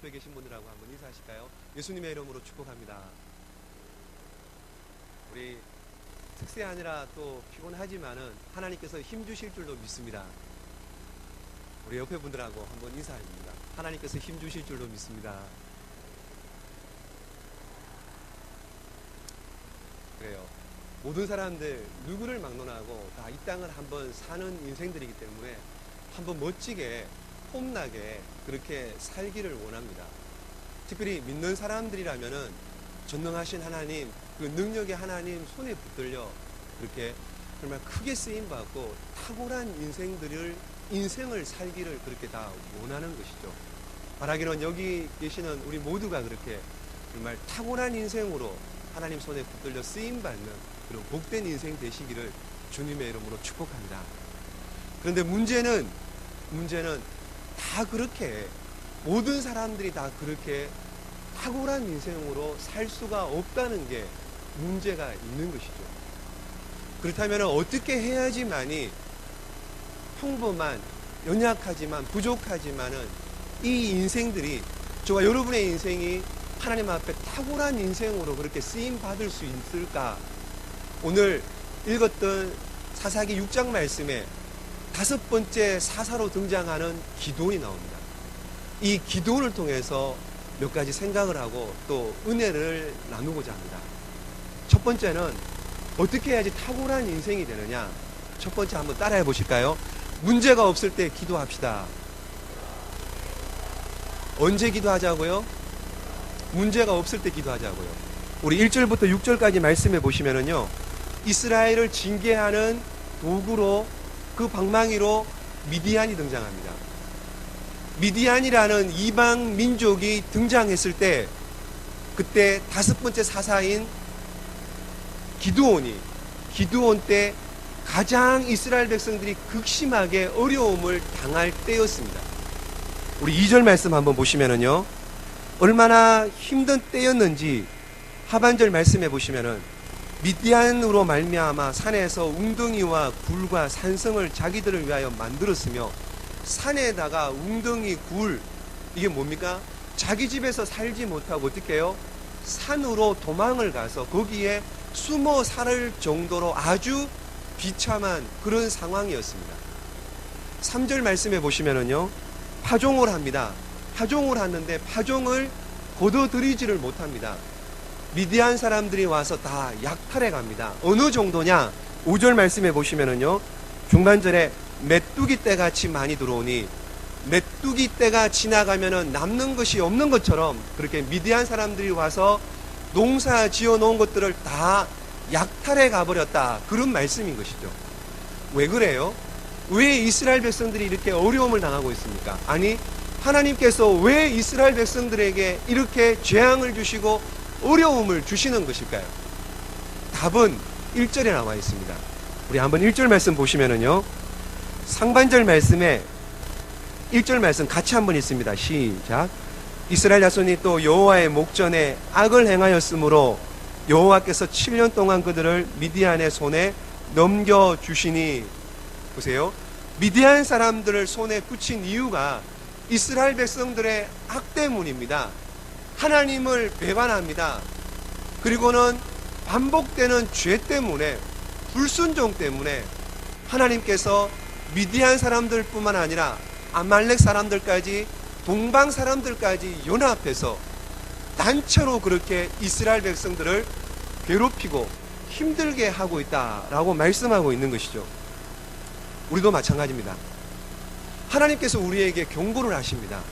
옆에 계신 분들하고 한번 인사하실까요? 예수님의 이름으로 축복합니다. 우리 특세하느라 또 피곤하지만은 하나님께서 힘 주실 줄로 믿습니다. 우리 옆에 분들하고 한번 인사합니다. 하나님께서 힘 주실 줄로 믿습니다. 그래요. 모든 사람들 누구를 막론하고 다 이 땅을 한번 사는 인생들이기 때문에 한번 멋지게 폼나게 그렇게 살기를 원합니다. 특별히 믿는 사람들이라면은 전능하신 하나님, 그 능력의 하나님 손에 붙들려 그렇게 정말 크게 쓰임 받고 탁월한 인생을 살기를 그렇게 다 원하는 것이죠. 바라기는 여기 계시는 우리 모두가 그렇게 정말 탁월한 인생으로 하나님 손에 붙들려 쓰임 받는 그런 복된 인생 되시기를 주님의 이름으로 축복합니다. 그런데 문제는 다 그렇게 모든 사람들이 다 그렇게 탁월한 인생으로 살 수가 없다는 게 문제가 있는 것이죠. 그렇다면 어떻게 해야지만이 평범한 연약하지만 부족하지만은 이 인생들이 저와 여러분의 인생이 하나님 앞에 탁월한 인생으로 그렇게 쓰임 받을 수 있을까? 오늘 읽었던 사사기 6장 말씀에 5번째 사사로 등장하는 기도원이 나옵니다. 이 기도원을 통해서 몇 가지 생각을 하고 또 은혜를 나누고자 합니다. 첫 번째는 어떻게 해야지 탁월한 인생이 되느냐? 첫 번째 한번 따라해 보실까요? 문제가 없을 때 기도합시다. 언제 기도하자고요? 문제가 없을 때 기도하자고요. 우리 1절부터 6절까지 말씀해 보시면은요, 이스라엘을 징계하는 도구로 그 방망이로 미디안이 등장합니다. 미디안이라는 이방 민족이 등장했을 때 그때 5번째 사사인 기드온 때 가장 이스라엘 백성들이 극심하게 어려움을 당할 때였습니다. 우리 2절 말씀 한번 보시면은요, 얼마나 힘든 때였는지 하반절 말씀해 보시면은 미디안으로 말미암아 산에서 웅덩이와 굴과 산성을 자기들을 위하여 만들었으며 산에다가 웅덩이, 굴, 이게 뭡니까? 자기 집에서 살지 못하고 어떻게 해요? 산으로 도망을 가서 거기에 숨어 살 정도로 아주 비참한 그런 상황이었습니다. 3절 말씀해 보시면은요, 파종을 합니다. 파종을 하는데 파종을 거둬들이지를 못합니다. 미디안 사람들이 와서 다 약탈해 갑니다. 어느 정도냐? 5절 말씀해 보시면은요, 중반절에 메뚜기 떼 같이 많이 들어오니 메뚜기 떼가 지나가면은 남는 것이 없는 것처럼 그렇게 미디안 사람들이 와서 농사 지어 놓은 것들을 다 약탈해 가버렸다. 그런 말씀인 것이죠. 왜 그래요? 왜 이스라엘 백성들이 이렇게 어려움을 당하고 있습니까? 아니, 하나님께서 왜 이스라엘 백성들에게 이렇게 재앙을 주시고 어려움을 주시는 것일까요? 답은 1절에 나와 있습니다. 우리 한번 1절 말씀 보시면은요, 상반절 말씀에 1절 말씀 같이 한번 있습니다. 시작. 이스라엘 자손이 또 여호와의 목전에 악을 행하였으므로 여호와께서 7년 동안 그들을 미디안의 손에 넘겨주시니. 보세요. 미디안 사람들을 손에 붙인 이유가 이스라엘 백성들의 악 때문입니다. 하나님을 배반합니다. 그리고는 반복되는 죄 때문에, 불순종 때문에 하나님께서 미디안 사람들뿐만 아니라 아말렉 사람들까지, 동방 사람들까지 연합해서 단체로 그렇게 이스라엘 백성들을 괴롭히고 힘들게 하고 있다라고 말씀하고 있는 것이죠. 우리도 마찬가지입니다. 하나님께서 우리에게 경고를 하십니다.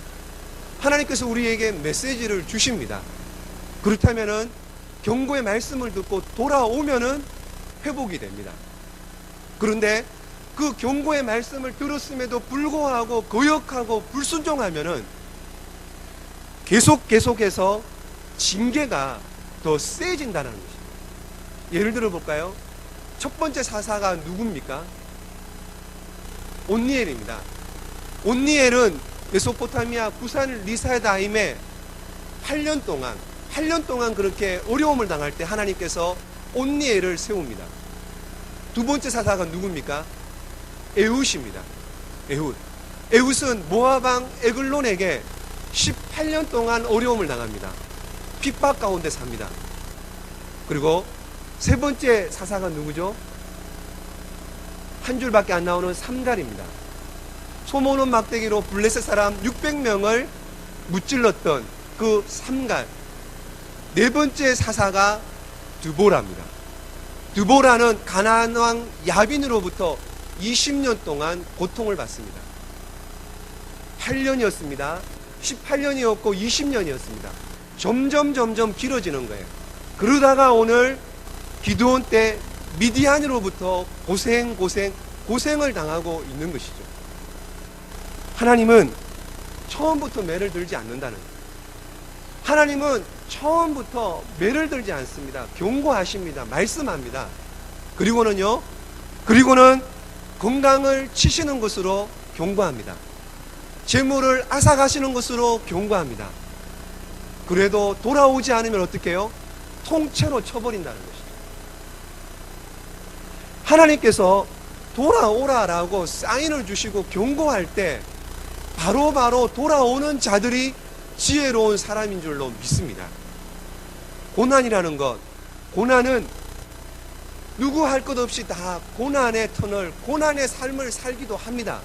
하나님께서 우리에게 메시지를 주십니다. 그렇다면은 경고의 말씀을 듣고 돌아오면은 회복이 됩니다. 그런데 그 경고의 말씀을 들었음에도 불구하고 거역하고 불순종하면은 계속해서 징계가 더 세진다는 것입니다. 예를 들어 볼까요? 첫 번째 사사가 누굽니까? 온니엘입니다. 온니엘은 메소포타미아 구산 리사다임에 8년 동안 그렇게 어려움을 당할 때 하나님께서 온니엘을 세웁니다. 두 번째 사사가 누굽니까? 에훗입니다. 에훗은 모압 왕 에글론에게 18년 동안 어려움을 당합니다. 핍박 가운데 삽니다. 그리고 세 번째 사사가 누구죠? 한 줄밖에 안 나오는 삼갈입니다. 소모는 막대기로 블레셋 사람 600명을 무찔렀던 그 삼갈. 네 번째 사사가 드보라입니다. 드보라는 가나안 왕 야빈으로부터 20년 동안 고통을 받습니다. 8년이었습니다. 18년이었고 20년이었습니다. 점점 길어지는 거예요. 그러다가 오늘 기드온 때 미디안으로부터 고생을 당하고 있는 것이죠. 하나님은 처음부터 매를 들지 않는다는 거예요. 하나님은 처음부터 매를 들지 않습니다. 경고하십니다. 말씀합니다. 그리고는 건강을 치시는 것으로 경고합니다. 재물을 앗아가시는 것으로 경고합니다. 그래도 돌아오지 않으면 어떻게 해요? 통째로 쳐버린다는 것이죠. 하나님께서 돌아오라라고 사인을 주시고 경고할 때 바로 돌아오는 자들이 지혜로운 사람인 줄로 믿습니다. 고난이라는 것, 고난은 누구 할 것 없이 다 고난의 터널, 고난의 삶을 살기도 합니다.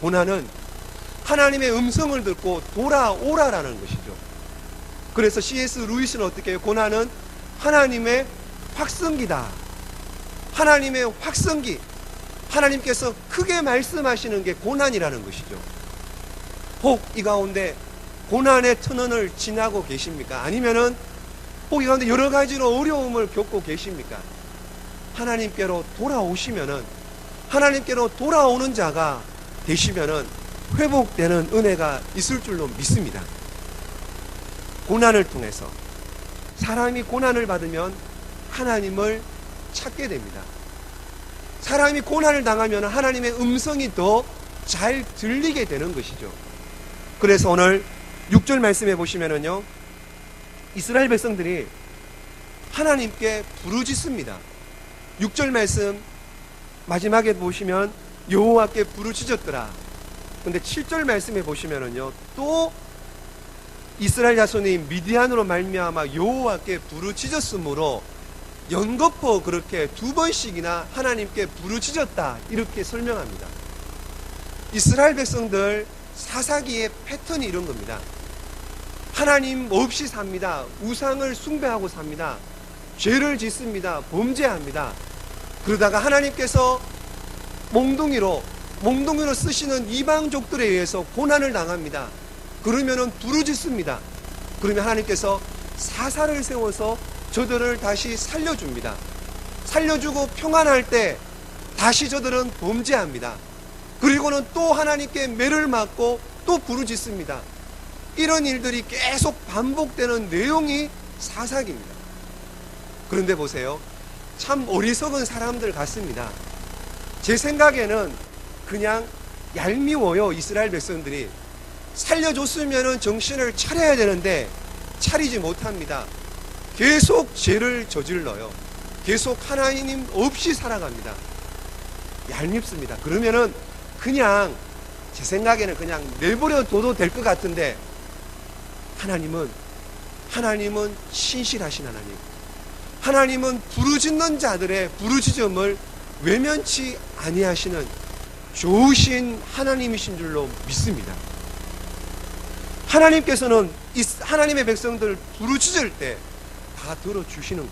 고난은 하나님의 음성을 듣고 돌아오라라는 것이죠. 그래서 C.S. 루이스는 어떻게 해요? 고난은 하나님의 확성기다. 하나님의 확성기. 하나님께서 크게 말씀하시는 게 고난이라는 것이죠. 혹 이 가운데 고난의 터널을 지나고 계십니까? 아니면은 혹 이 가운데 여러 가지로 어려움을 겪고 계십니까? 하나님께로 돌아오시면은, 하나님께로 돌아오는 자가 되시면은 회복되는 은혜가 있을 줄로 믿습니다. 고난을 통해서 사람이 고난을 받으면 하나님을 찾게 됩니다. 사람이 고난을 당하면 하나님의 음성이 더 잘 들리게 되는 것이죠. 그래서 오늘 6절 말씀해 보시면은요, 이스라엘 백성들이 하나님께 부르짖습니다. 6절 말씀 마지막에 보시면 여호와께 부르짖었더라. 근데 7절 말씀에 보시면은요, 또 이스라엘 자손이 미디안으로 말미암아 여호와께 부르짖었으므로 연거푸 그렇게 2번씩이나 하나님께 부르짖었다, 이렇게 설명합니다. 이스라엘 백성들 사사기의 패턴이 이런 겁니다. 하나님 없이 삽니다. 우상을 숭배하고 삽니다. 죄를 짓습니다. 범죄합니다. 그러다가 하나님께서 몽둥이로 쓰시는 이방족들에 의해서 고난을 당합니다. 그러면은 부르짖습니다. 그러면 하나님께서 사사를 세워서 저들을 다시 살려줍니다. 살려주고 평안할 때 다시 저들은 범죄합니다. 그리고는 또 하나님께 매를 맞고 또 부르짖습니다. 이런 일들이 계속 반복되는 내용이 사사기입니다. 그런데 보세요. 참 어리석은 사람들 같습니다. 제 생각에는 그냥 얄미워요. 이스라엘 백성들이 살려줬으면 정신을 차려야 되는데 차리지 못합니다. 계속 죄를 저질러요. 계속 하나님 없이 살아갑니다. 얄밉습니다. 그러면은 그냥 제 생각에는 그냥 내버려 둬도 될 것 같은데, 하나님은 신실하신 하나님, 하나님은 부르짖는 자들의 부르짖음을 외면치 아니하시는 좋으신 하나님이신 줄로 믿습니다. 하나님께서는 하나님의 백성들 부르짖을 때 다 들어주시는 것.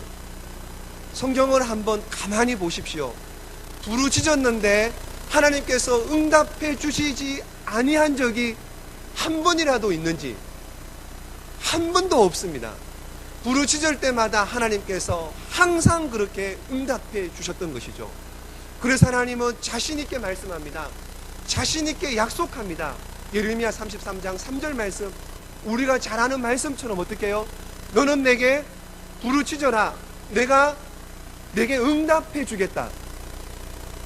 성경을 한번 가만히 보십시오. 부르짖었는데 하나님께서 응답해 주시지 아니한 적이 한 번이라도 있는지? 한 번도 없습니다. 부르짖을 때마다 하나님께서 항상 그렇게 응답해 주셨던 것이죠. 그래서 하나님은 자신 있게 말씀합니다. 자신 있게 약속합니다. 예레미야 33장 3절 말씀, 우리가 잘 아는 말씀처럼 어떻게 해요? 너는 내게 부르짖어라. 내가 내게 응답해 주겠다.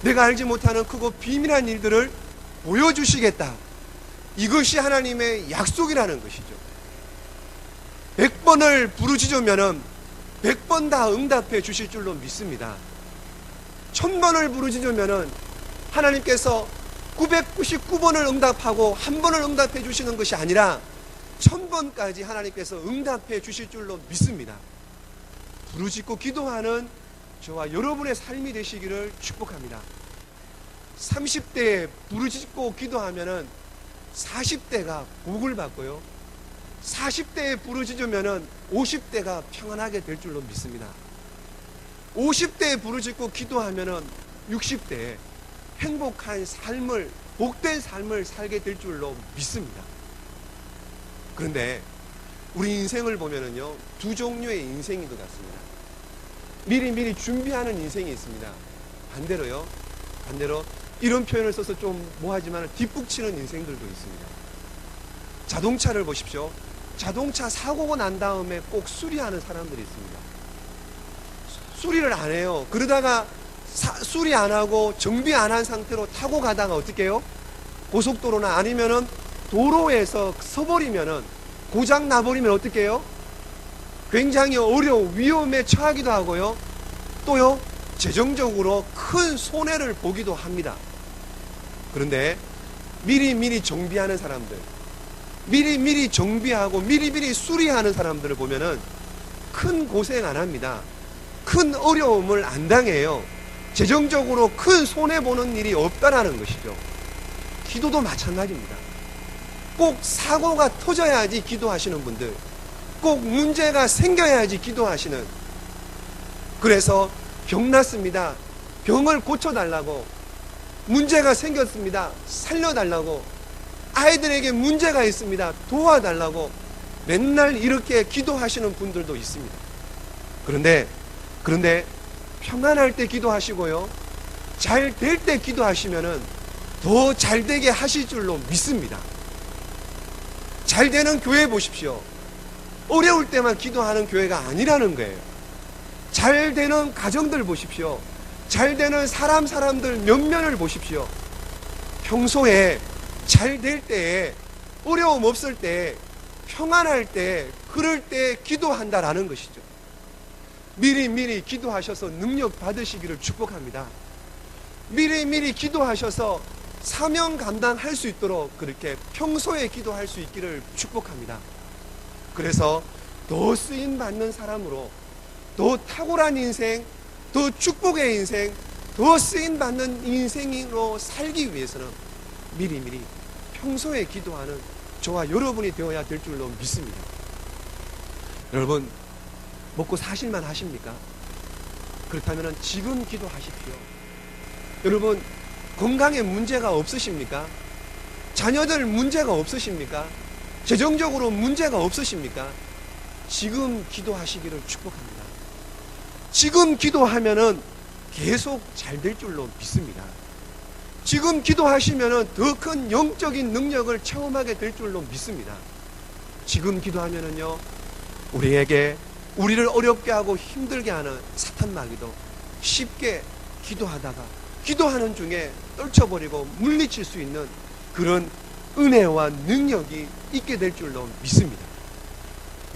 내가 알지 못하는 크고 비밀한 일들을 보여주시겠다. 이것이 하나님의 약속이라는 것이죠. 100번을 부르짖으면 100번 다 응답해 주실 줄로 믿습니다. 1000번을 부르짖으면 하나님께서 999번을 응답하고 한 번을 응답해 주시는 것이 아니라 1000번까지 하나님께서 응답해 주실 줄로 믿습니다. 부르짖고 기도하는 저와 여러분의 삶이 되시기를 축복합니다. 30대에 부르짖고 기도하면은 40대가 복을 받고요, 40대에 부르짖으면은 50대가 평안하게 될 줄로 믿습니다. 50대에 부르짖고 기도하면은 60대에 행복한 삶을, 복된 삶을 살게 될 줄로 믿습니다. 그런데 우리 인생을 보면은요, 두 종류의 인생인 것 같습니다. 미리 준비하는 인생이 있습니다. 반대로 이런 표현을 써서 좀 뭐하지만 뒷북치는 인생들도 있습니다. 자동차를 보십시오. 자동차 사고가 난 다음에 꼭 수리하는 사람들이 있습니다. 수리를 안 해요. 그러다가 수리 안 하고 정비 안 한 상태로 타고 가다가 어떻게 해요? 고속도로나 아니면은 도로에서 서버리면은, 고장 나버리면 어떻게 해요? 굉장히 위험에 처하기도 하고요, 또요 재정적으로 큰 손해를 보기도 합니다. 그런데 미리 정비하는 사람들, 미리 정비하고 미리 수리하는 사람들을 보면은 큰 고생 안 합니다. 큰 어려움을 안 당해요. 재정적으로 큰 손해보는 일이 없다라는 것이죠. 기도도 마찬가지입니다. 꼭 사고가 터져야지 기도하시는 분들, 꼭 문제가 생겨야지 기도하시는, 그래서 병 났습니다, 병을 고쳐달라고, 문제가 생겼습니다, 살려달라고, 아이들에게 문제가 있습니다, 도와달라고 맨날 이렇게 기도하시는 분들도 있습니다. 그런데 평안할 때 기도하시고요, 잘 될 때 기도하시면은 더 잘 되게 하실 줄로 믿습니다. 잘 되는 교회 보십시오. 어려울 때만 기도하는 교회가 아니라는 거예요. 잘 되는 가정들 보십시오. 잘 되는 사람들 면면을 보십시오. 평소에 잘 될 때에, 어려움 없을 때, 평안할 때, 그럴 때 기도한다라는 것이죠. 미리 기도하셔서 능력 받으시기를 축복합니다. 미리 기도하셔서 사명 감당할 수 있도록 그렇게 평소에 기도할 수 있기를 축복합니다. 그래서 더 쓰임받는 사람으로, 더 탁월한 인생, 더 축복의 인생, 더 쓰임받는 인생으로 살기 위해서는 미리 평소에 기도하는 저와 여러분이 되어야 될 줄로 믿습니다. 여러분, 먹고 사실만 하십니까? 그렇다면 지금 기도하십시오. 여러분, 건강에 문제가 없으십니까? 자녀들 문제가 없으십니까? 재정적으로 문제가 없으십니까? 지금 기도하시기를 축복합니다. 지금 기도하면은 계속 잘 될 줄로 믿습니다. 지금 기도하시면은 더 큰 영적인 능력을 체험하게 될 줄로 믿습니다. 지금 기도하면은요, 우리를 어렵게 하고 힘들게 하는 사탄 마귀도 쉽게 기도하는 중에 떨쳐버리고 물리칠 수 있는 그런 은혜와 능력이 있게 될 줄로 믿습니다.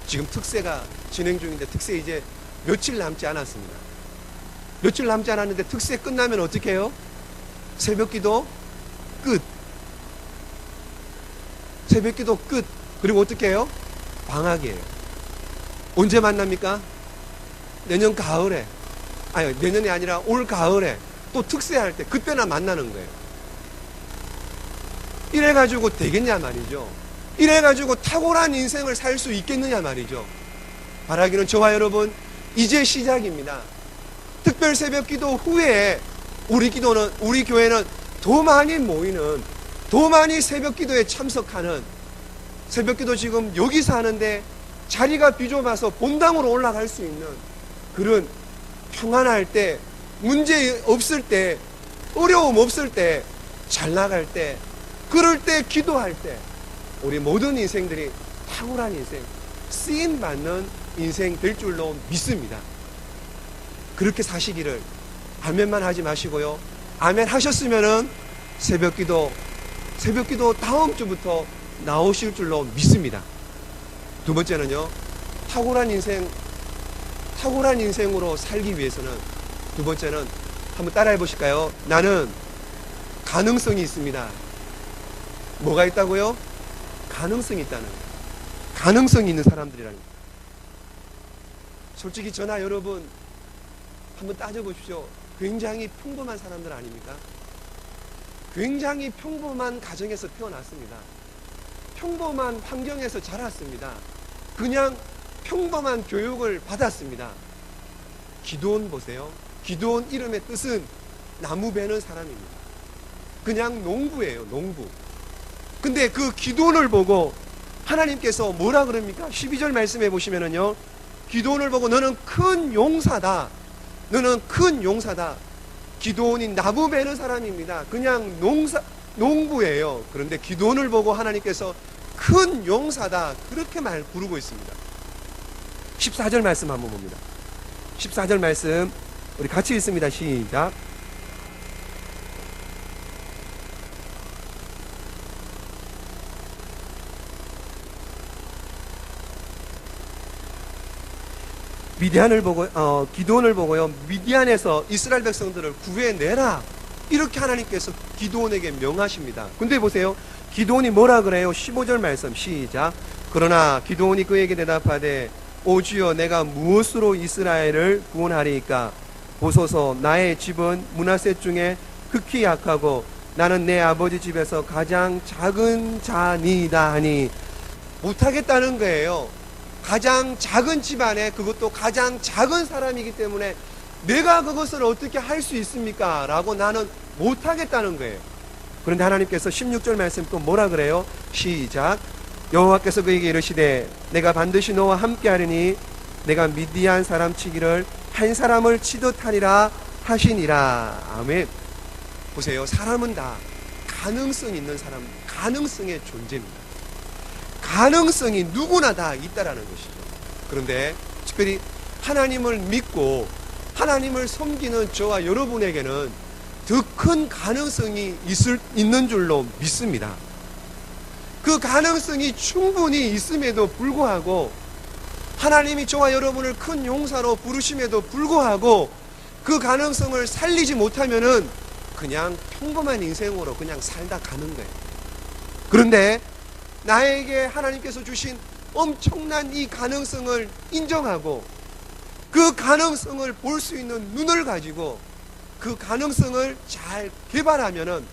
지금 특세가 진행 중인데, 특세 이제 며칠 남지 않았습니다. 며칠 남지 않았는데 특세 끝나면 어떻게 해요? 새벽기도 끝. 새벽기도 끝. 그리고 어떻게 해요? 방학이에요. 언제 만납니까? 내년 가을에, 아니 내년이 아니라 올 가을에 또 특세할 때, 그때나 만나는 거예요. 이래가지고 되겠냐 말이죠. 이래가지고 탁월한 인생을 살 수 있겠느냐 말이죠. 바라기는 저와 여러분, 이제 시작입니다. 특별 새벽기도 후에 우리 교회는 더 많이 모이는, 더 많이 새벽기도에 참석하는, 새벽기도 지금 여기서 하는데 자리가 비좁아서 본당으로 올라갈 수 있는 그런 평안할 때, 문제 없을 때, 어려움 없을 때, 잘 나갈 때, 그럴 때 기도할 때 우리 모든 인생들이 탁월한 인생, 쓰임받는 인생 될 줄로 믿습니다. 그렇게 사시기를, 아멘만 하지 마시고요, 아멘 하셨으면은 새벽기도 다음 주부터 나오실 줄로 믿습니다. 두 번째는요, 탁월한 인생으로 살기 위해서는, 두 번째는 한번 따라해 보실까요? 나는 가능성이 있습니다. 뭐가 있다고요? 가능성이 있다는 거예요. 가능성이 있는 사람들이라는 거예요. 솔직히 저나 여러분 한번 따져보십시오. 굉장히 평범한 사람들 아닙니까? 굉장히 평범한 가정에서 태어났습니다. 평범한 환경에서 자랐습니다. 그냥 평범한 교육을 받았습니다. 기드온 보세요. 기드온 이름의 뜻은 나무 베는 사람입니다. 그냥 농부예요, 농부. 근데 그 기드온을 보고 하나님께서 뭐라 그럽니까? 12절 말씀해 보시면은요, 기드온을 보고 너는 큰 용사다. 너는 큰 용사다. 기드온이 나무 베는 사람입니다. 그냥 농부예요. 그런데 기드온을 보고 하나님께서 큰 용사다. 그렇게 부르고 있습니다. 14절 말씀 한번 봅니다. 14절 말씀 우리 같이 읽습니다. 시작. 기드온을 보고요, 미디안에서 이스라엘 백성들을 구해내라, 이렇게 하나님께서 기드온에게 명하십니다. 근데 보세요, 기드온이 뭐라 그래요? 15절 말씀 시작. 그러나 기드온이 그에게 대답하되 오 주여, 내가 무엇으로 이스라엘을 구원하리이까? 보소서, 나의 집은 므낫세 중에 극히 약하고 나는 내 아버지 집에서 가장 작은 자니이다 하니, 못하겠다는 거예요. 가장 작은 집안에, 그것도 가장 작은 사람이기 때문에 내가 그것을 어떻게 할 수 있습니까? 라고 나는 못하겠다는 거예요. 그런데 하나님께서 16절 말씀 또 뭐라 그래요? 시작. 여호와께서 그에게 이르시되 내가 반드시 너와 함께 하리니 내가 미디안 사람 치기를 한 사람을 치듯 하리라 하시니라. 아멘. 보세요, 사람은 다 가능성 있는 사람, 가능성의 존재입니다. 가능성이 누구나 다 있다라는 것이죠. 그런데 특별히 하나님을 믿고 하나님을 섬기는 저와 여러분에게는 더 큰 가능성이 있는 줄로 믿습니다. 그 가능성이 충분히 있음에도 불구하고, 하나님이 저와 여러분을 큰 용사로 부르심에도 불구하고 그 가능성을 살리지 못하면은 그냥 평범한 인생으로 그냥 살다 가는 거예요. 그런데 나에게 하나님께서 주신 엄청난 이 가능성을 인정하고 그 가능성을 볼 수 있는 눈을 가지고 그 가능성을 잘 개발하면은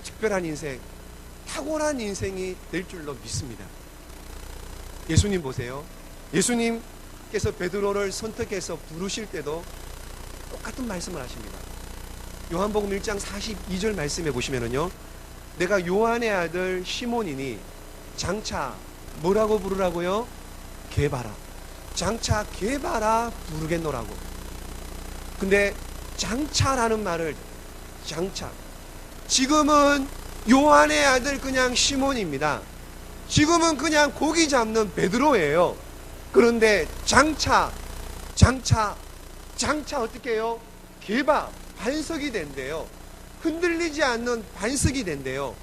특별한 인생, 탁월한 인생이 될 줄로 믿습니다. 예수님 보세요. 예수님께서 베드로를 선택해서 부르실 때도 똑같은 말씀을 하십니다. 요한복음 1장 42절 말씀해 보시면은요, 내가 요한의 아들 시몬이니 장차 뭐라고 부르라고요? 게바라. 장차 게바라 부르겠노라고. 근데 장차라는 말을, 장차, 지금은 요한의 아들 그냥 시몬입니다. 지금은 그냥 고기 잡는 베드로예요. 그런데 장차 어떻게 해요? 게바, 반석이 된대요. 흔들리지 않는 반석이 된대요.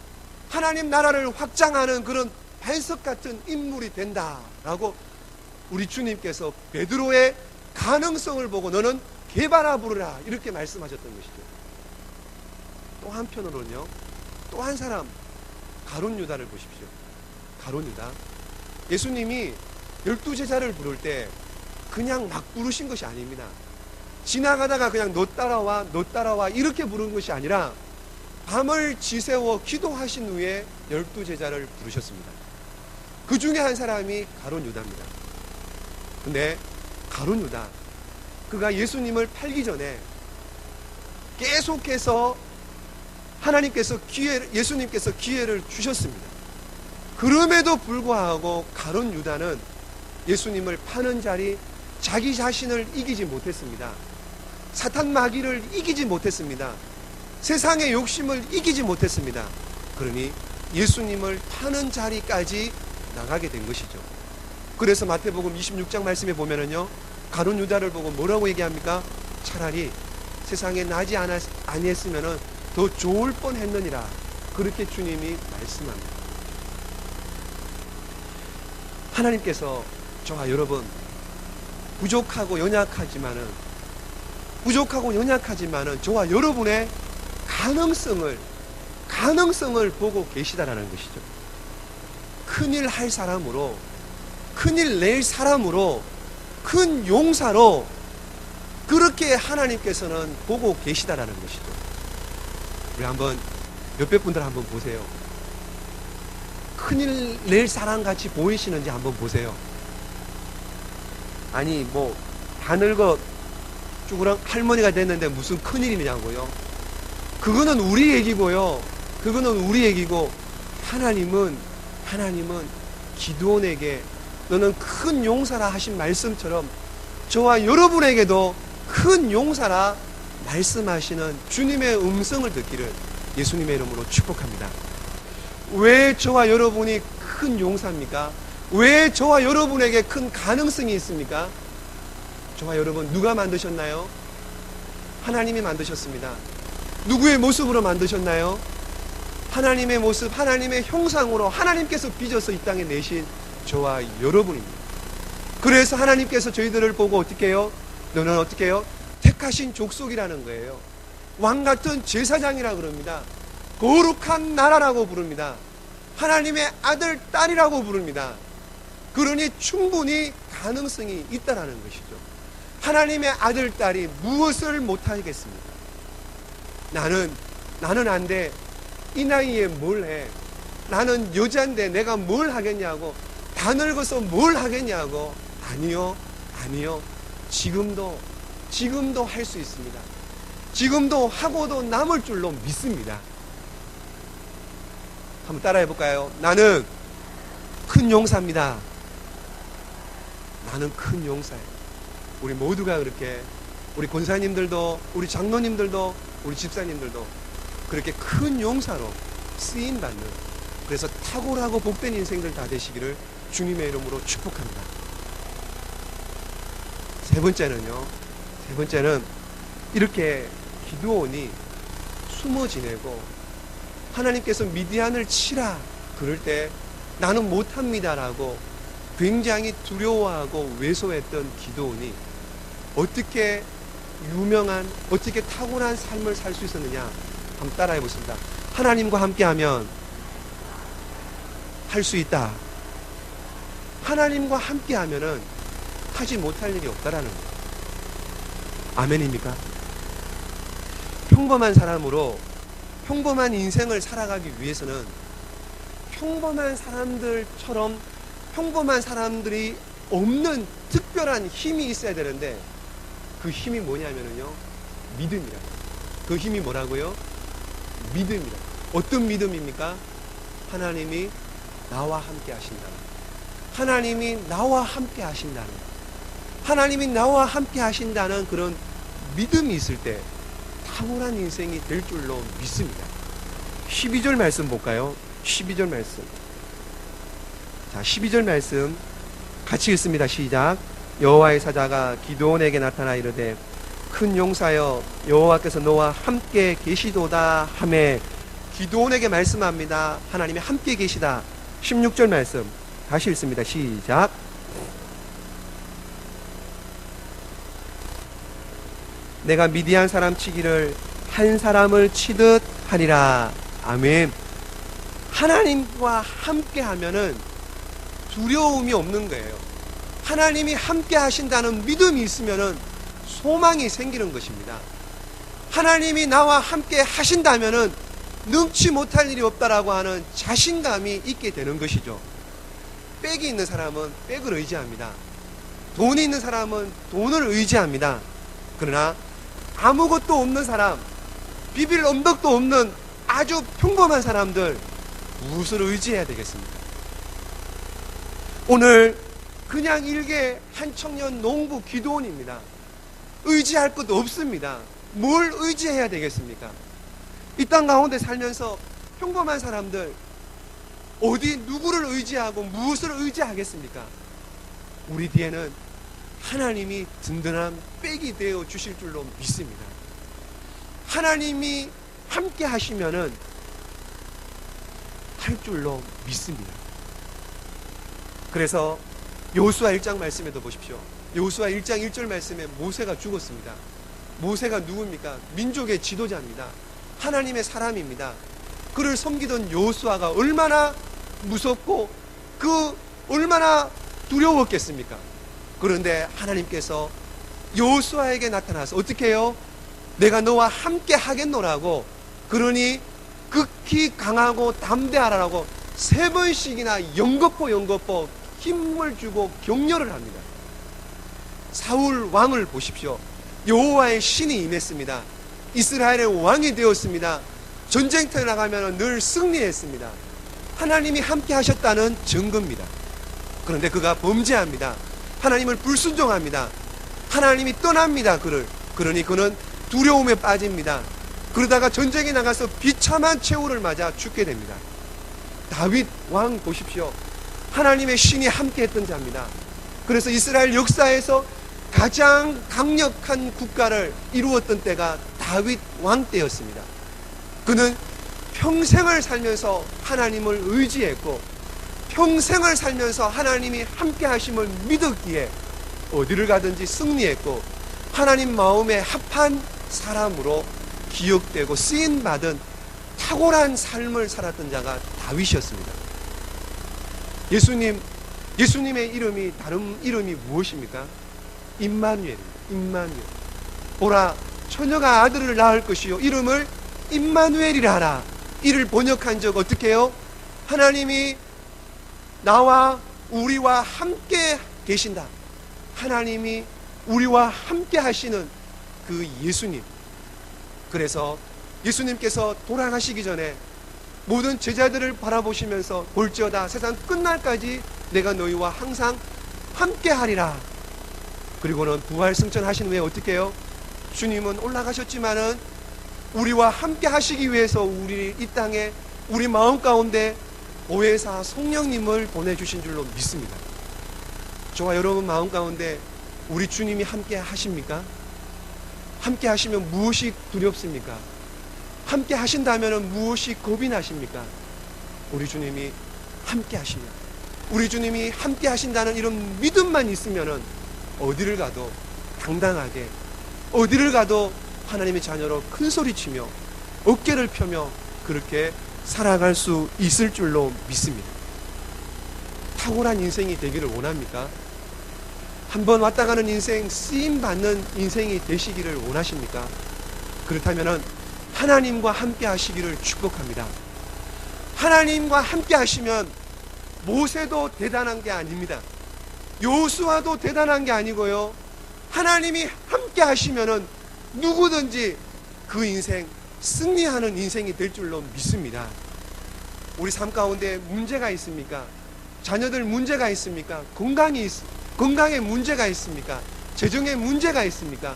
하나님 나라를 확장하는 그런 반석 같은 인물이 된다라고 우리 주님께서 베드로의 가능성을 보고 너는 게바라 부르라, 이렇게 말씀하셨던 것이죠. 또 한편으로는요, 또 한 사람, 가룟 유다를 보십시오. 가룟 유다. 예수님이 12제자를 부를 때 그냥 막 부르신 것이 아닙니다. 지나가다가 그냥 너 따라와 이렇게 부른 것이 아니라 밤을 지새워 기도하신 후에 12제자를 부르셨습니다. 그 중에 한 사람이 가룟 유다입니다. 근데 가룟 유다, 그가 예수님을 팔기 전에 계속해서 예수님께서 기회를 주셨습니다. 그럼에도 불구하고 가룟 유다는 예수님을 파는 자리, 자기 자신을 이기지 못했습니다. 사탄 마귀를 이기지 못했습니다. 세상의 욕심을 이기지 못했습니다. 그러니 예수님을 파는 자리까지 나가게 된 것이죠. 그래서 마태복음 26장 말씀에 보면은요, 가룟 유다를 보고 뭐라고 얘기합니까? 차라리 세상에 나지 아니했으면은 더 좋을 뻔했느니라, 그렇게 주님이 말씀합니다. 하나님께서 저와 여러분 부족하고 연약하지만은 저와 여러분의 가능성을 보고 계시다라는 것이죠. 큰일 할 사람으로, 큰일 낼 사람으로, 큰 용사로 그렇게 하나님께서는 보고 계시다라는 것이죠. 우리 한번 옆에 분들 한번 보세요. 큰일 낼 사람 같이 보이시는지 한번 보세요. 아니 뭐 다 늙어 쭈그랑 할머니가 됐는데 무슨 큰일이냐고요. 그거는 우리 얘기고요. 그거는 우리 얘기고, 하나님은 기드온에게 너는 큰 용사라 하신 말씀처럼 저와 여러분에게도 큰 용사라 말씀하시는 주님의 음성을 듣기를 예수님의 이름으로 축복합니다. 왜 저와 여러분이 큰 용사입니까? 왜 저와 여러분에게 큰 가능성이 있습니까? 저와 여러분 누가 만드셨나요? 하나님이 만드셨습니다. 누구의 모습으로 만드셨나요? 하나님의 모습, 하나님의 형상으로 하나님께서 빚어서 이 땅에 내신 저와 여러분입니다. 그래서 하나님께서 저희들을 보고 어떻게 해요? 너는 어떻게 해요? 택하신 족속이라는 거예요. 왕같은 제사장이라고 그럽니다. 거룩한 나라라고 부릅니다. 하나님의 아들, 딸이라고 부릅니다. 그러니 충분히 가능성이 있다라는 것이죠. 하나님의 아들, 딸이 무엇을 못하겠습니까? 나는 안 돼. 이 나이에 뭘 해? 나는 여자인데 내가 뭘 하겠냐고. 다 늙어서 뭘 하겠냐고. 아니요. 지금도 할 수 있습니다. 지금도 하고도 남을 줄로 믿습니다. 한번 따라해 볼까요? 나는 큰 용사입니다. 나는 큰 용사예요. 우리 모두가 그렇게, 우리 권사님들도, 우리 장로님들도, 우리 집사님들도 그렇게 큰 용사로 쓰임받는, 그래서 탁월하고 복된 인생들 다 되시기를 주님의 이름으로 축복합니다. 세 번째는 이렇게 기드온이 숨어 지내고 하나님께서 미디안을 치라 그럴 때 나는 못합니다라고 굉장히 두려워하고 왜소했던 기드온이 어떻게 어떻게 탁월한 삶을 살 수 있었느냐 한번 따라해 보겠습니다. 하나님과 함께하면 할 수 있다. 하나님과 함께하면은 하지 못할 일이 없다라는 거예요. 아멘입니까? 평범한 사람으로 평범한 인생을 살아가기 위해서는 평범한 사람들처럼 평범한 사람들이 없는 특별한 힘이 있어야 되는데, 그 힘이 뭐냐면요, 믿음이라. 그 힘이 뭐라고요? 믿음이라. 어떤 믿음입니까? 하나님이 나와 함께 하신다는, 하나님이 나와 함께 하신다는, 하나님이 나와 함께 하신다는 그런 믿음이 있을 때 탁월한 인생이 될 줄로 믿습니다. 12절 말씀 볼까요? 12절 말씀. 자, 12절 말씀 같이 읽습니다. 시작. 여호와의 사자가 기드온에게 나타나 이르되 큰 용사여 여호와께서 너와 함께 계시도다 하매, 기드온에게 말씀합니다. 하나님이 함께 계시다. 16절 말씀 다시 읽습니다. 시작. 내가 미디안 사람 치기를 한 사람을 치듯 하리라. 아멘. 하나님과 함께 하면은 두려움이 없는 거예요. 하나님이 함께 하신다는 믿음이 있으면은 소망이 생기는 것입니다. 하나님이 나와 함께 하신다면은 능치 못할 일이 없다라고 하는 자신감이 있게 되는 것이죠. 백이 있는 사람은 백을 의지합니다. 돈이 있는 사람은 돈을 의지합니다. 그러나 아무것도 없는 사람, 비빌 언덕도 없는 아주 평범한 사람들, 무엇을 의지해야 되겠습니까? 오늘 그냥 일개 한 청년 농부 기드온입니다. 의지할 것도 없습니다. 뭘 의지해야 되겠습니까? 이 땅 가운데 살면서 평범한 사람들, 어디 누구를 의지하고 무엇을 의지하겠습니까? 우리 뒤에는 하나님이 든든한 백이 되어 주실 줄로 믿습니다. 하나님이 함께 하시면은 할 줄로 믿습니다. 그래서 여호수아 1장 말씀에도 보십시오. 여호수아 1장 1절 말씀에 모세가 죽었습니다. 모세가 누굽니까? 민족의 지도자입니다. 하나님의 사람입니다. 그를 섬기던 여호수아가 얼마나 무섭고 그 얼마나 두려웠겠습니까? 그런데 하나님께서 여호수아에게 나타나서 어떻게 해요? 내가 너와 함께 하겠노라고, 그러니 극히 강하고 담대하라고 3번씩이나 연거포 힘을 주고 격려를 합니다. 사울 왕을 보십시오. 여호와의 신이 임했습니다. 이스라엘의 왕이 되었습니다. 전쟁터에 나가면 늘 승리했습니다. 하나님이 함께 하셨다는 증거입니다. 그런데 그가 범죄합니다. 하나님을 불순종합니다. 하나님이 떠납니다. 그러니 그는 두려움에 빠집니다. 그러다가 전쟁에 나가서 비참한 최후를 맞아 죽게 됩니다. 다윗 왕 보십시오. 하나님의 신이 함께 했던 자입니다. 그래서 이스라엘 역사에서 가장 강력한 국가를 이루었던 때가 다윗 왕 때였습니다. 그는 평생을 살면서 하나님을 의지했고, 평생을 살면서 하나님이 함께 하심을 믿었기에 어디를 가든지 승리했고, 하나님 마음에 합한 사람으로 기억되고 쓰임받은 탁월한 삶을 살았던 자가 다윗이었습니다. 예수님의 이름이 다른 이름이 무엇입니까? 임마누엘입니다. 임마누엘. 보라, 처녀가 아들을 낳을 것이요 이름을 임마누엘이라 하라. 이를 번역한 적 어떻게 해요? 하나님이 나와 우리와 함께 계신다. 하나님이 우리와 함께 하시는 그 예수님. 그래서 예수님께서 돌아가시기 전에 모든 제자들을 바라보시면서 볼지어다 세상 끝날까지 내가 너희와 항상 함께 하리라. 그리고는 부활 승천하신 후에 어떻게 해요? 주님은 올라가셨지만은 우리와 함께 하시기 위해서 우리 이 땅에 우리 마음 가운데 보혜사 성령님을 보내주신 줄로 믿습니다. 저와 여러분 마음 가운데 우리 주님이 함께 하십니까? 함께 하시면 무엇이 두렵습니까? 함께 하신다면 무엇이 겁이 나십니까? 우리 주님이 함께 하시면, 우리 주님이 함께 하신다는 이런 믿음만 있으면 어디를 가도 당당하게, 어디를 가도 하나님의 자녀로 큰 소리치며 어깨를 펴며 그렇게 살아갈 수 있을 줄로 믿습니다. 탁월한 인생이 되기를 원합니까? 한번 왔다 가는 인생, 쓰임받는 인생이 되시기를 원하십니까? 그렇다면 하나님과 함께 하시기를 축복합니다. 하나님과 함께 하시면 모세도 대단한 게 아닙니다. 여호수아도 대단한 게 아니고요, 하나님이 함께 하시면은 누구든지 그 인생 승리하는 인생이 될 줄로 믿습니다. 우리 삶 가운데 문제가 있습니까? 자녀들 문제가 있습니까? 건강에 문제가 있습니까? 재정에 문제가 있습니까?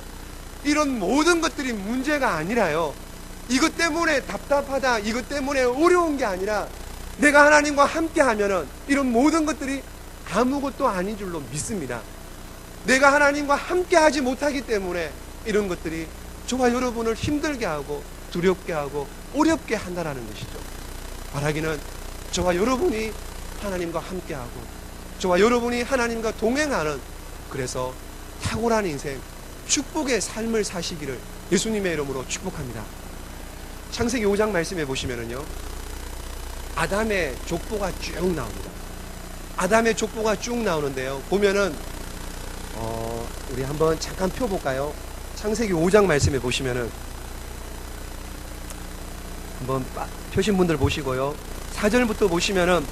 이런 모든 것들이 문제가 아니라요, 이것 때문에 답답하다, 이것 때문에 어려운 게 아니라 내가 하나님과 함께 하면은 이런 모든 것들이 아무것도 아닌 줄로 믿습니다. 내가 하나님과 함께 하지 못하기 때문에 이런 것들이 저와 여러분을 힘들게 하고 두렵게 하고 어렵게 한다는 것이죠. 바라기는 저와 여러분이 하나님과 함께하고 저와 여러분이 하나님과 동행하는, 그래서 탁월한 인생, 축복의 삶을 사시기를 예수님의 이름으로 축복합니다. 창세기 5장 말씀해 보시면은요, 아담의 족보가 쭉 나옵니다. 아담의 족보가 쭉 나오는데요, 보면은 우리 한번 잠깐 펴볼까요? 창세기 5장 말씀해 보시면은 한번 펴신 분들 보시고요, 4절부터 보시면은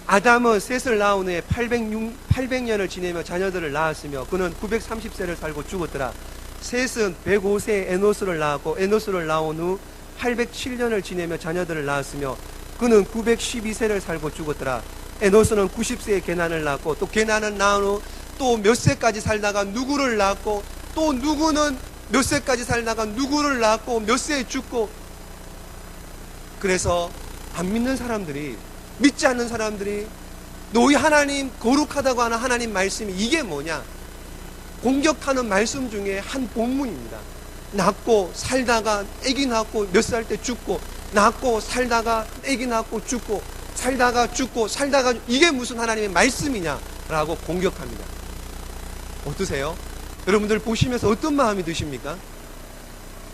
아담은 셋을 낳은 후에 800년을 지내며 자녀들을 낳았으며 그는 930세를 살고 죽었더라. 셋은 105세에 에노스를 낳았고 에노스를 낳은 후 807년을 지내며 자녀들을 낳았으며 그는 912세를 살고 죽었더라. 에노스는 90세에 게난을 낳았고 또 게난을 낳은 후 또 몇 세까지 살다가 누구를 낳았고 또 누구는 몇 세까지 살다가 누구를 낳았고 몇 세에 죽고. 그래서 안 믿는 사람들이, 믿지 않는 사람들이 너희 하나님 거룩하다고 하는 하나님 말씀이 이게 뭐냐, 공격하는 말씀 중에 한 본문입니다. 낳고 살다가 아기 낳고 몇 살 때 죽고, 낳고 살다가 아기 낳고 죽고, 살다가 죽고, 살다가, 이게 무슨 하나님의 말씀이냐라고 공격합니다. 어떠세요? 여러분들 보시면서 어떤 마음이 드십니까?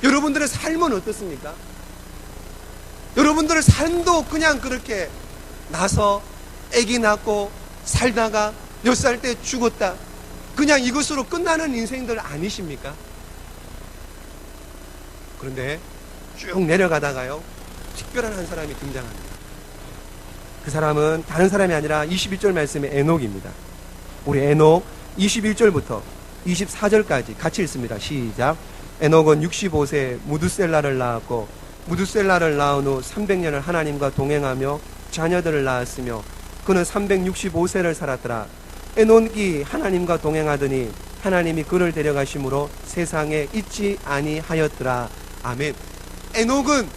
여러분들의 삶은 어떻습니까? 여러분들의 삶도 그냥 그렇게 나서 아기 낳고 살다가 몇 살 때 죽었다. 그냥 이것으로 끝나는 인생들 아니십니까? 그런데 쭉 내려가다가요, 특별한 한 사람이 등장합니다. 그 사람은 다른 사람이 아니라 21절 말씀의 에녹입니다. 우리 에녹 21절부터 24절까지 같이 읽습니다. 시작. 에녹은 65세에 무두셀라를 낳았고 무두셀라를 낳은 후 300년을 하나님과 동행하며 자녀들을 낳았으며 그는 365세를 살았더라. 에녹이 하나님과 동행하더니 하나님이 그를 데려가심으로 세상에 있지 아니하였더라. 아멘. 에녹은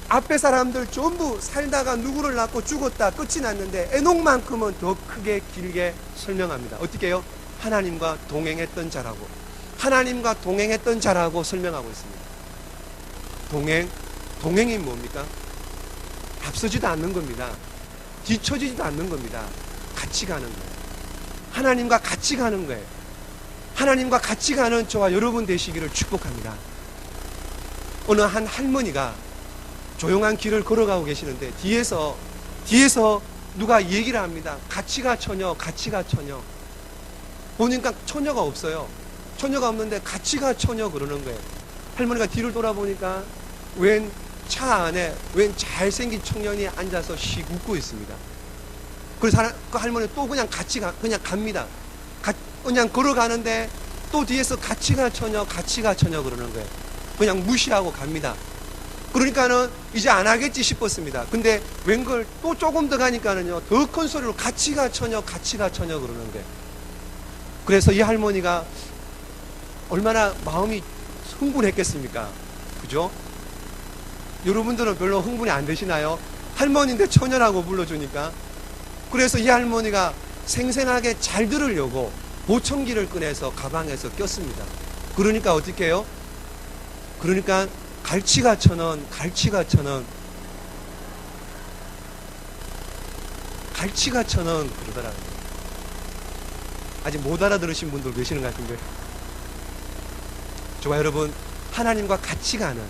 앞에 사람들 전부 살다가 누구를 낳고 죽었다 끝이 났는데 에녹만큼은 더 크게 길게 설명합니다. 어떻게 해요? 하나님과 동행했던 자라고, 하나님과 동행했던 자라고 설명하고 있습니다. 동행이 뭡니까? 앞서지도 않는 겁니다. 뒤처지지도 않는 겁니다. 같이 가는 거예요. 하나님과 같이 가는 거예요. 하나님과 같이 가는 저와 여러분 되시기를 축복합니다. 어느 한 할머니가 조용한 길을 걸어가고 계시는데 뒤에서 누가 얘기를 합니다. 같이 가 처녀, 같이 가 처녀. 보니까 처녀가 없어요. 처녀가 없는데 같이 가 처녀 그러는 거예요. 할머니가 뒤를 돌아보니까 웬 차 안에 웬 잘생긴 청년이 앉아서 씩 웃고 있습니다. 그래서 그 할머니 또 그냥 그냥 갑니다. 그냥 걸어가는데 또 뒤에서 같이 가 처녀, 같이 가 처녀 그러는 거예요. 그냥 무시하고 갑니다. 그러니까는 이제 안 하겠지 싶었습니다. 근데 웬걸 또 조금 더 가니까는요, 더 큰 소리로 같이 가 처녀, 같이 가 처녀 그러는 거예요. 그래서 이 할머니가 얼마나 마음이 흥분했겠습니까? 그죠? 여러분들은 별로 흥분이 안 되시나요? 할머니인데 처녀라고 불러주니까. 그래서 이 할머니가 생생하게 잘 들으려고 보청기를 꺼내서 가방에서 꼈습니다. 그러니까 어떻게 해요? 그러니까 갈치가 천원, 갈치가 천원, 갈치가 천원 그러더라고요. 아직 못 알아들으신 분들 계시는 것 같은데. 저와 여러분, 하나님과 같이 가는,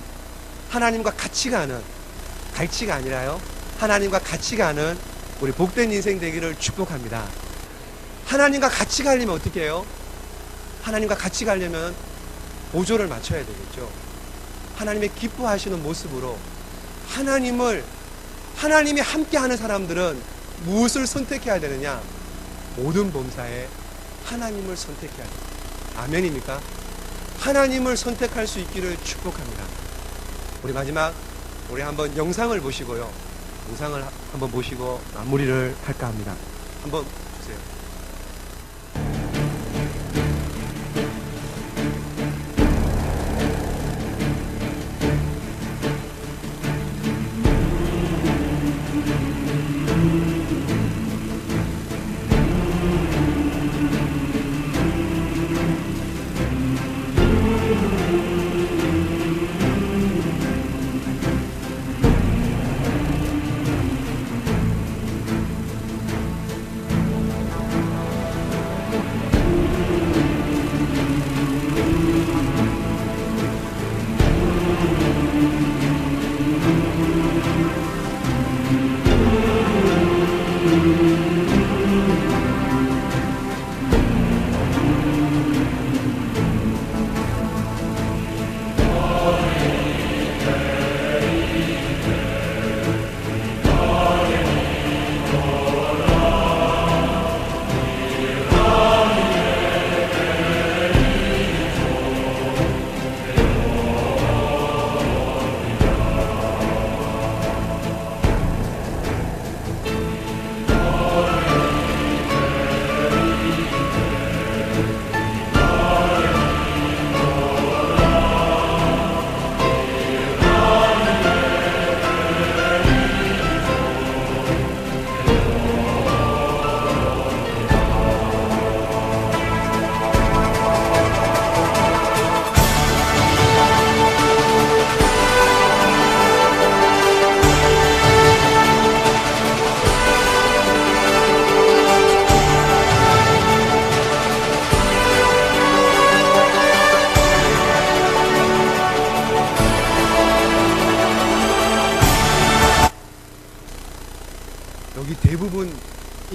하나님과 같이 가는, 갈치가 아니라요, 하나님과 같이 가는 우리 복된 인생 되기를 축복합니다. 하나님과 같이 가려면 어떻게 해요? 하나님과 같이 가려면 보조를 맞춰야 되겠죠. 하나님의 기뻐하시는 모습으로 하나님이 함께하는 사람들은 무엇을 선택해야 되느냐? 모든 범사에 하나님을 선택해야 됩니다. 아멘입니까? 하나님을 선택할 수 있기를 축복합니다. 우리 마지막 우리 한번 영상을 보시고요. 영상을 한번 보시고 마무리를 할까 합니다. 한번 주세요.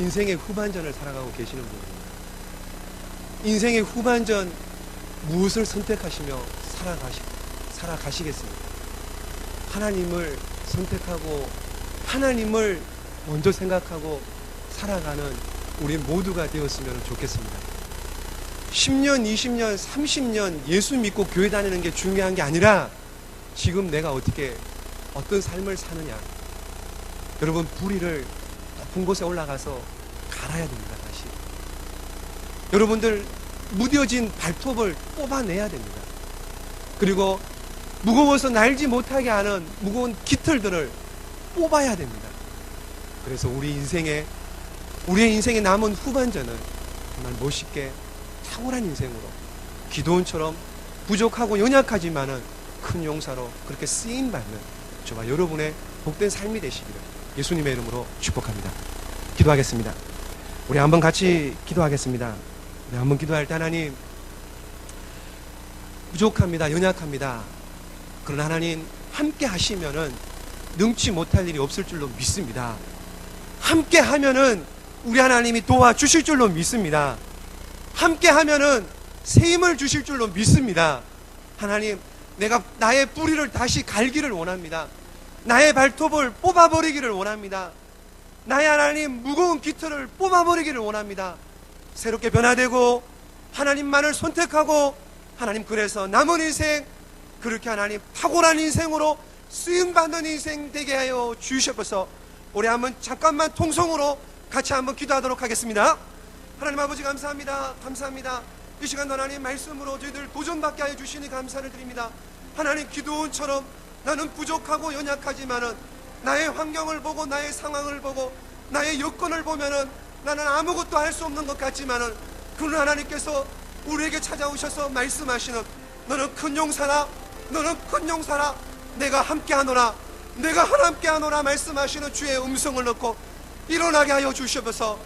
인생의 후반전을 살아가고 계시는 분입니다. 인생의 후반전 무엇을 선택하시며 살아가시겠습니까? 하나님을 선택하고 하나님을 먼저 생각하고 살아가는 우리 모두가 되었으면 좋겠습니다. 10년, 20년, 30년 예수 믿고 교회 다니는 게 중요한 게 아니라 지금 내가 어떤 삶을 사느냐. 여러분, 부리를 높은 곳에 올라가서 갈아야 됩니다. 다시 여러분들 무뎌진 발톱을 뽑아내야 됩니다. 그리고 무거워서 날지 못하게 하는 무거운 깃털들을 뽑아야 됩니다. 그래서 우리의 인생에 남은 후반전은 정말 멋있게 탁월한 인생으로 기도원처럼 부족하고 연약하지만은 큰 용사로 그렇게 쓰임받는 저와 여러분의 복된 삶이 되시기를 예수님의 이름으로 축복합니다. 기도하겠습니다. 우리 한번 같이 기도하겠습니다. 우리 한번 기도할 때 하나님, 부족합니다. 연약합니다. 그러나 하나님 함께 하시면은 능치 못할 일이 없을 줄로 믿습니다. 함께 하면은 우리 하나님이 도와주실 줄로 믿습니다. 함께 하면은 새 힘을 주실 줄로 믿습니다. 하나님, 내가 나의 뿌리를 다시 갈기를 원합니다. 나의 발톱을 뽑아버리기를 원합니다. 나의 하나님 무거운 깃털을 뽑아버리기를 원합니다. 새롭게 변화되고 하나님만을 선택하고 하나님, 그래서 남은 인생 그렇게 하나님 탁월한 인생으로 쓰임받는 인생 되게 하여 주시옵소서. 우리 한번 잠깐만 통성으로 같이 한번 기도하도록 하겠습니다. 하나님 아버지, 감사합니다. 감사합니다. 이 시간 하나님 말씀으로 저희들 도전받게 하여 주시니 감사를 드립니다. 하나님, 기도원처럼 나는 부족하고 연약하지만은 나의 환경을 보고 나의 상황을 보고 나의 여건을 보면은 나는 아무것도 할 수 없는 것 같지만은, 그러나 하나님께서 우리에게 찾아오셔서 말씀하시는, 너는 큰 용사라, 너는 큰 용사라, 내가 함께하노라, 내가 함께하노라 말씀하시는 주의 음성을 듣고 일어나게 하여 주시옵소서.